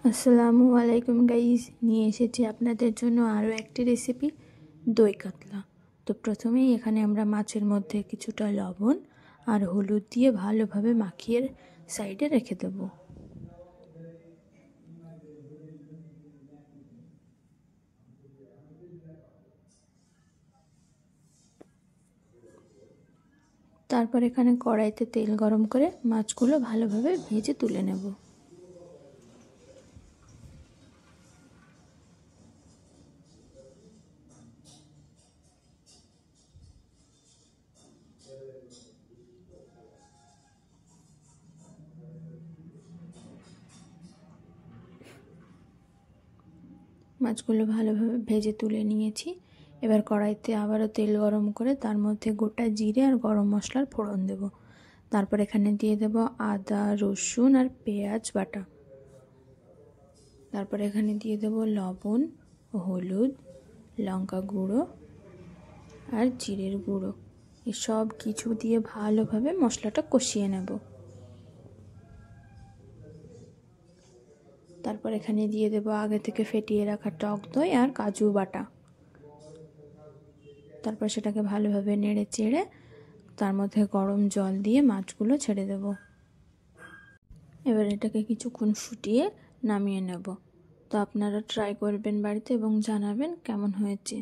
আসসালামু আলাইকুম গাইস, নিয়ে এসেছি আপনাদের জন্য আরও একটি রেসিপি, দই কাতলা। তো প্রথমেই এখানে আমরা মাছের মধ্যে কিছুটা লবণ আর হলুদ দিয়ে ভালোভাবে মাখিয়ে সাইডে রেখে দেব। তারপর এখানে কড়াইতে তেল গরম করে মাছগুলো ভালোভাবে ভেজে তুলে নেব। মাছগুলো ভালোভাবে ভেজে তুলে নিয়েছি। এবার কড়াইতে আবারও তেল গরম করে তার মধ্যে গোটা জিরে আর গরম মশলার ফোড়ন দেব। তারপর এখানে দিয়ে দেব আদা, রসুন আর পেঁয়াজ বাটা। তারপর এখানে দিয়ে দেব লবণ, হলুদ, লঙ্কা গুঁড়ো আর জিরের গুঁড়ো। এসব কিছু দিয়ে ভালোভাবে মশলাটা কষিয়ে নেব। তারপর এখানে দিয়ে দেব আগে থেকে ফেটিয়ে রাখা টক দই আর কাজু বাটা। তারপর সেটাকে ভালোভাবে নেড়ে চেড়ে তার মধ্যে গরম জল দিয়ে মাছগুলো ছেড়ে দেব। এবার এটাকে কিছুক্ষণ ফুটিয়ে নামিয়ে নেব। তো আপনারা ট্রাই করবেন বাড়িতে এবং জানাবেন কেমন হয়েছে।